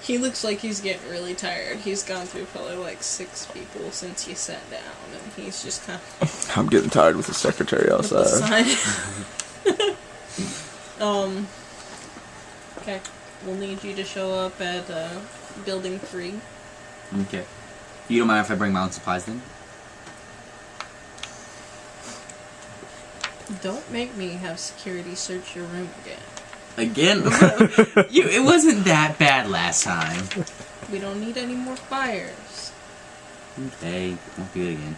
He looks like he's getting really tired. He's gone through probably like 6 people since he sat down, and he's just kind of... I'm getting tired with the secretary outside. Okay. We'll need you to show up at Building 3. Okay. You don't mind if I bring my own supplies then? Don't make me have security search your room again. Again? It wasn't that bad last time. We don't need any more fires. Okay, won't do it again.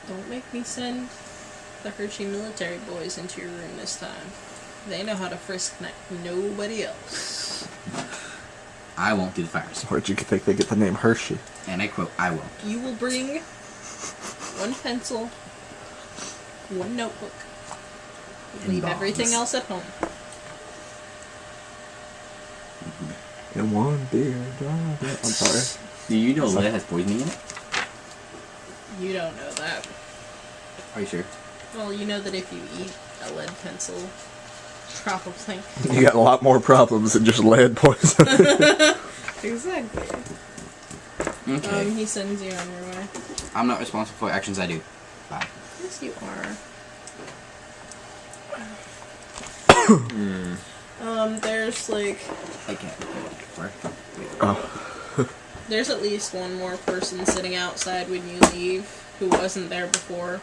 Don't make me send the Hershey military boys into your room this time. They know how to frisk nobody else. I won't do the fires. Where'd you think they get the name Hershey? And I quote, I won't. You will bring 1 pencil, 1 notebook. Leave everything else at home. And 1 beer. I'm sorry. Do you know lead has poisoning in it? You don't know that. Are you sure? Well, you know that if you eat a lead pencil, probably. You got a lot more problems than just lead poisoning. Exactly. Okay. He sends you on your way. I'm not responsible for actions I do. Bye. Yes, you are. There's like... Okay. Where? Oh. There's at least 1 more person sitting outside when you leave who wasn't there before.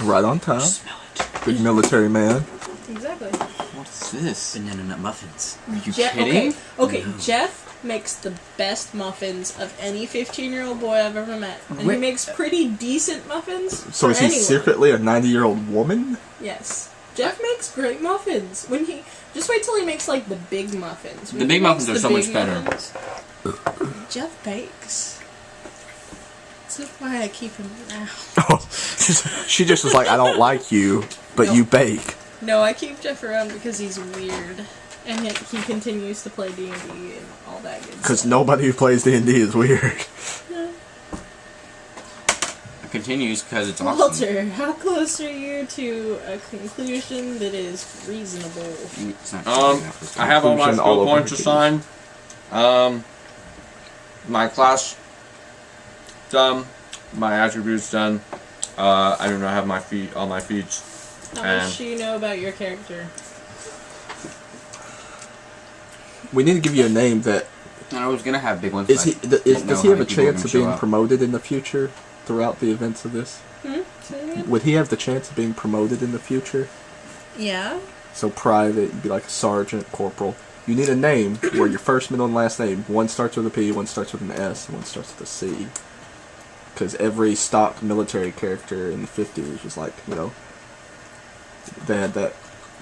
Right on time. Smell it. Big military man. Exactly. What's this? Banana nut muffins. Are you kidding? Okay, no. Jeff makes the best muffins of any 15-year-old boy I've ever met. And he makes pretty decent muffins. So is he secretly a 90-year-old woman? Yes. Jeff makes great muffins. Just wait till he makes like the big muffins. The big muffins are so much better. Jeff bakes. That's why I keep him around. Oh, she just was like, I don't like you, but you bake. No, I keep Jeff around because he's weird. And he continues to play D&D and all that good stuff. Because nobody who plays D&D is weird. No. It continues because it's awesome. Walter, how close are you to a conclusion that is reasonable? I have all my skill points assigned. My class done. My attributes done. I do not have all my feats. How much do you know about your character? We need to give you a name that... And I was going to have big ones. Does he have a chance of being promoted in the future throughout the events of this? Would he have the chance of being promoted in the future? Yeah. So private, you'd be like a sergeant, corporal. You need a name where your first, middle, and last name, 1 starts with a P, 1 starts with an S, and 1 starts with a C. Because every stock military character in the 50s was like, they had that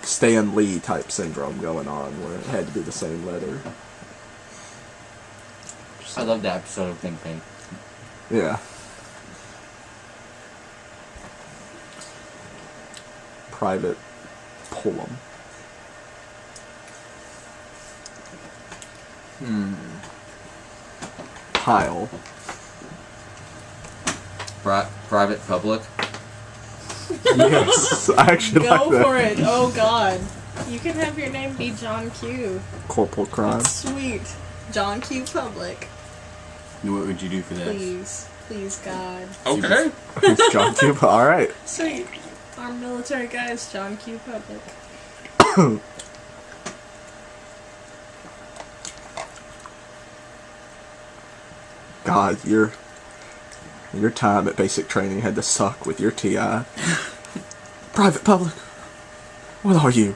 Stan Lee type syndrome going on where it had to be the same letter. I love that episode of Think Tank. Yeah. Private Pullum. Pile. Private Public. Yes, I actually like that. Go for it. Oh God. You can have your name be John Q. Corporal Crime. That's sweet. John Q. Public. What would you do for that? Please. Please, God. Okay. It's John Q. Alright. Sweet. Our military guy is John Q. Public. God, your time at basic training had to suck with your TI. Private Public. What are you?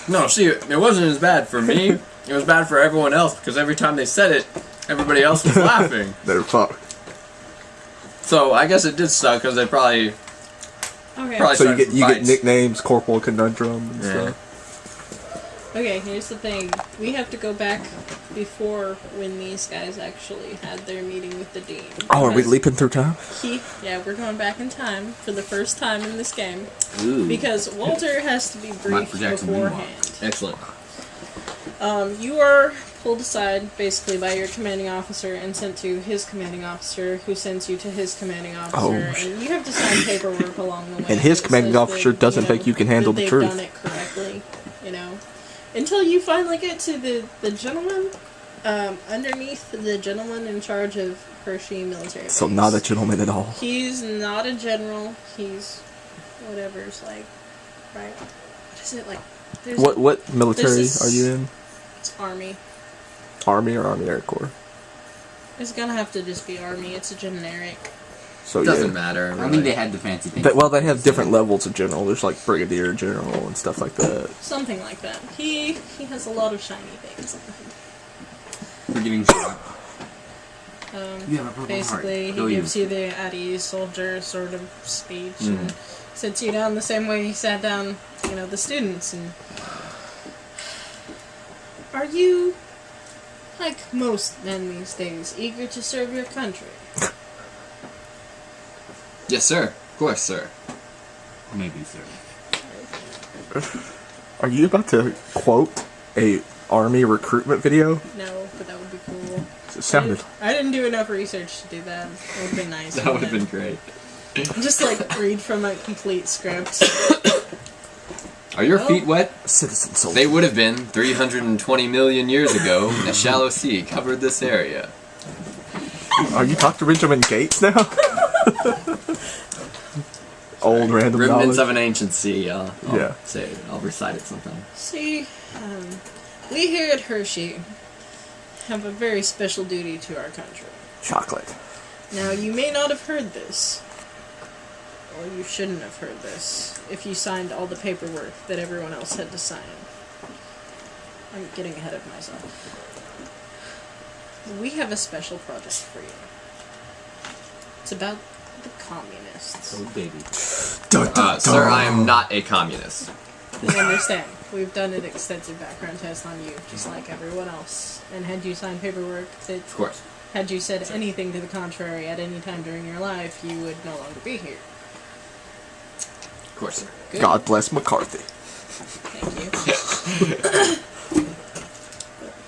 No, see, it wasn't as bad for me. It was bad for everyone else because every time they said it, everybody else was laughing. They're fucked. So I guess it did suck because they probably. Okay. So you get nicknames, Corporal Conundrum and stuff. Okay, here's the thing. We have to go back before when these guys actually had their meeting with the dean. Oh, are we leaping through time? Yeah, we're going back in time for the first time in this game. Ooh. Because Walter has to be briefed beforehand. Excellent. You are pulled aside, basically, by your commanding officer and sent to his commanding officer, who sends you to his commanding officer, and you have to sign paperwork along the way. And his commanding officer doesn't think you can handle the truth. They've done it correctly, Until you finally get to the gentleman Underneath the gentleman in charge of Hershey military base. So not a gentleman at all. He's not a general. He's whatever's like, right? What is it like? What military this- are you in? It's Army. Army or Army Air Corps? It's gonna have to just be Army. It's a generic. So Doesn't yeah. matter. I Really. think they had the fancy thing. They have different levels of general. There's like brigadier general and stuff like that. Something like that. He has a lot of shiny things. We're getting shot. You have a purple Basically, heart. Go he gives you the at ease soldier sort of speech and sits you down the same way he sat down, the students. And are you, like most men these days, eager to serve your country? Yes, sir. Of course, sir. Maybe, sir. Are you about to quote a Army recruitment video? No, but that would be cool. It sounded. I didn't do enough research to do that. It would have been nice. That would have been great. Just read from a complete script. Are your feet wet? Citizen soldier. They would have been 320 million years ago when a shallow sea covered this area. Are you talking to Benjamin Gates now? Old random Remnants knowledge. of an ancient sea. I'll Yeah. say it. I'll recite it sometime. See, we here at Hershey have a very special duty to our country. Chocolate. Now, you may not have heard this, or you shouldn't have heard this, if you signed all the paperwork that everyone else had to sign. I'm getting ahead of myself. We have a special project for you. It's about the communists. Oh, baby. Dun, dun, Sir, dun. I am not a communist. I understand. We've done an extensive background test on you, just like everyone else. And had you signed paperwork that, Of course. had you said anything to the contrary at any time during your life, you would no longer be here. Of course, sir. Good. God bless McCarthy. Thank you.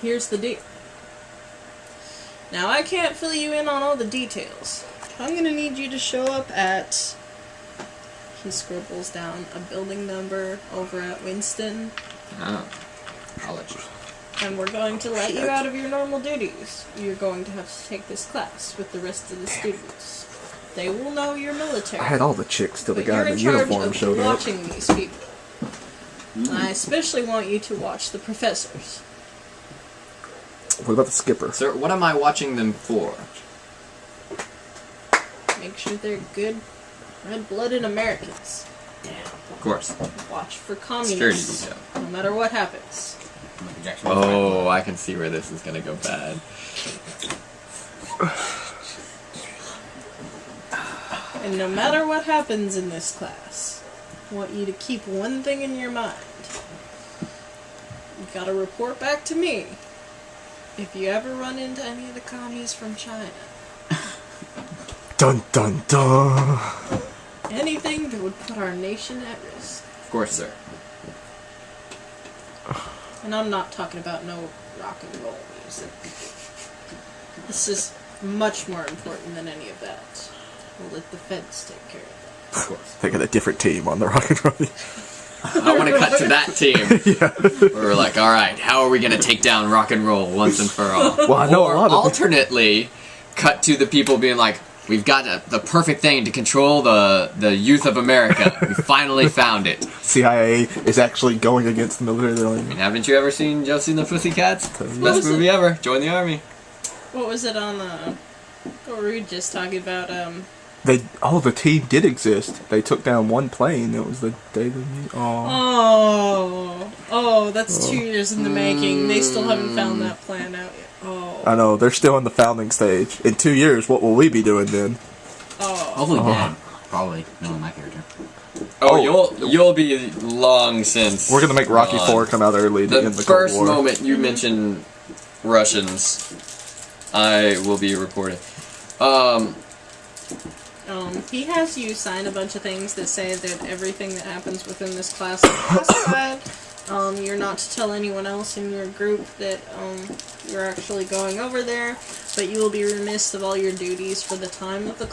Here's the deal. Now, I can't fill you in on all the details. I'm gonna need you to show up at... He scribbles down a building number over at Winston, Oh. College. and we're going to let you out of your normal duties. You're going to have to take this class with the rest of the students. They will know you're military. I had all the chicks till the But guy you're in in the charge uniform of showed up. watching these people. I especially want you to watch the professors. What about the skipper? Sir, what am I watching them for? Make sure they're good, red-blooded Americans. Of course. Watch for Security communists, detail. no matter what happens. Michael Jackson. Oh, I can see where this is gonna go bad. And no matter what happens in this class, I want you to keep one thing in your mind. You gotta report back to me if you ever run into any of the commies from China. Dun dun dun. Anything that would put our nation at risk. Of course, sir. And I'm not talking about no rock and roll music. This is much more important than any of that. We'll let the feds take care of that. Of course. They got a different team on the rock and roll. I want to cut to that team. Where we're like, alright, how are we going to take down rock and roll once and for all? Well, I know or a lot of alternately, cut to the people being like, we've got the perfect thing to control the youth of America. We finally found it. CIA is actually going against the military. They're I like, mean, haven't you ever seen Josie and the Pussycats? What Best was movie ever. Join the army. What was it on what were we just talking about? the team did exist. They took down one plane. It was the day they meet. Oh, that's 2 years in the making. They still haven't found that plan out yet. Oh. I know, they're still in the founding stage. In 2 years, what will we be doing then? Hopefully dead. Probably. No, my character. You'll be long since. We're gonna make Rocky gone. 4 come out early to The end the Cold first War. moment you mention Russians, I will be reporting. He has you sign a bunch of things that say that everything that happens within this class is classified. You're not to tell anyone else in your group that you're actually going over there, but you will be remiss of all your duties for the time of the